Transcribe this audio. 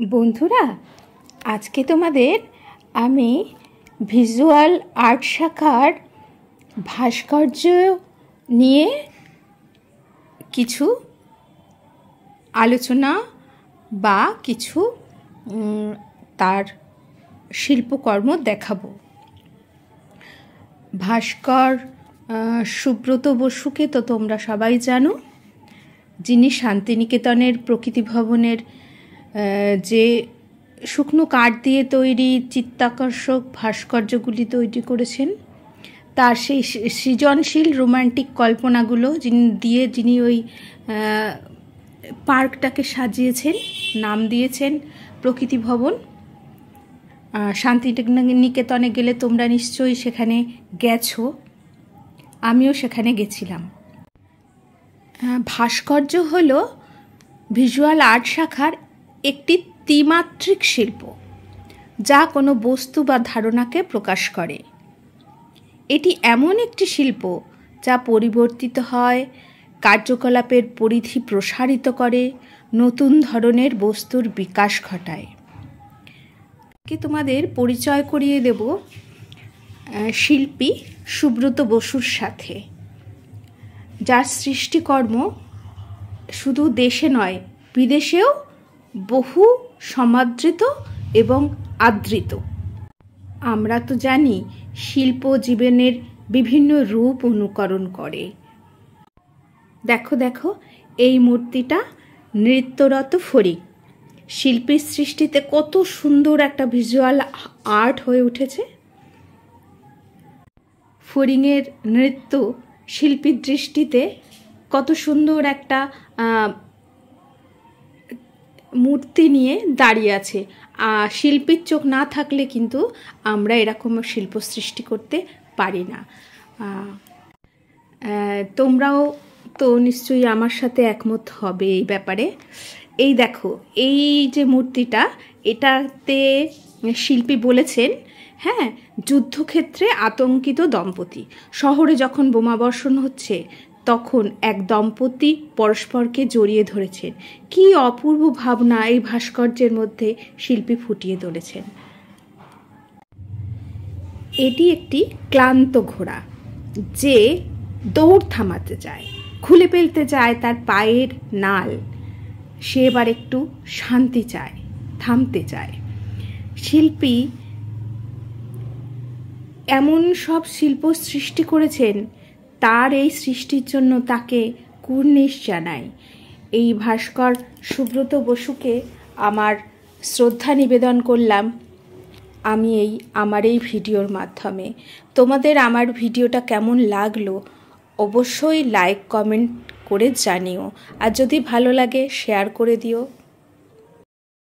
বন্ধুরা, আজকে তোমাদের আমি ভিজুয়াল আর্ট শাখার ভাস্কর্য নিয়ে কিছু আলোচনা বা কিছু তার শিল্পকর্ম দেখাবো। ভাস্কর সুব্রত বসুকে তো তোমরা সবাই জানো, যিনি শান্তিনিকেতনের প্রকৃতি ভবনের যে শুকনো কাঠ দিয়ে তৈরি চিত্তাকর্ষক ভাস্কর্যগুলি তৈরি করেছেন। তার সেই সৃজনশীল রোমান্টিক কল্পনাগুলো যিনি ওই পার্কটাকে সাজিয়েছেন, নাম দিয়েছেন প্রকৃতি ভবন। শান্তিনিকেতনে গেলে তোমরা নিশ্চয়ই সেখানে গেছো, আমিও সেখানে গেছিলাম। ভাস্কর্য হলো ভিজুয়াল আর্ট শাখার একটি ত্রিমাত্রিক শিল্প, যা কোনো বস্তু বা ধারণাকে প্রকাশ করে। এটি এমন একটি শিল্প যা পরিবর্তিত হয়, কার্যকলাপের পরিধি প্রসারিত করে, নতুন ধরনের বস্তুর বিকাশ ঘটায়। তোমাদের পরিচয় করিয়ে দেব শিল্পী সুব্রত বসুর সাথে, যার সৃষ্টিকর্ম শুধু দেশে নয় বিদেশেও বহু সমাদৃত এবং আদৃত। আমরা তো জানি শিল্প জীবনের বিভিন্ন রূপ অনুকরণ করে। দেখো দেখো, এই মূর্তিটা নৃত্যরত ফড়িং। শিল্পীর সৃষ্টিতে কত সুন্দর একটা ভিজুয়াল আর্ট হয়ে উঠেছে। ফড়িংয়ের নৃত্য শিল্পীর দৃষ্টিতে কত সুন্দর একটা মূর্তি নিয়ে দাঁড়িয়ে আছে। শিল্পীর চোখ না থাকলে কিন্তু আমরা এরকম শিল্প সৃষ্টি করতে পারি না। তোমরাও তো নিশ্চয়ই আমার সাথে একমত হবে এই ব্যাপারে। এই দেখো, এই যে মূর্তিটা, এটাতে শিল্পী বলেছেন, হ্যাঁ, যুদ্ধক্ষেত্রে আতঙ্কিত দম্পতি। শহরে যখন বোমাবর্ষণ হচ্ছে তখন এক দম্পতি পরস্পরকে জড়িয়ে ধরেছেন। কি অপূর্ব ভাবনা এই ভাস্কর্যের মধ্যে শিল্পী ফুটিয়ে তুলেছেন। এটি একটি ক্লান্ত ঘোড়া, যে দৌড় থামাতে চায়, খুলে ফেলতে চায় তার পায়ের নাল। সে এবার একটু শান্তি চায়, থামতে চায়। শিল্পী এমন সব শিল্প সৃষ্টি করেছেন, তার এই সৃষ্টির জন্য তাকে কুর্নিশ জানাই। এই ভাস্কর সুব্রত বসুকে আমার শ্রদ্ধা নিবেদন করলাম আমি আমার এই ভিডিওর মাধ্যমে। তোমাদের আমার ভিডিওটা কেমন লাগলো অবশ্যই লাইক কমেন্ট করে জানিও, আর যদি ভালো লাগে শেয়ার করে দিও।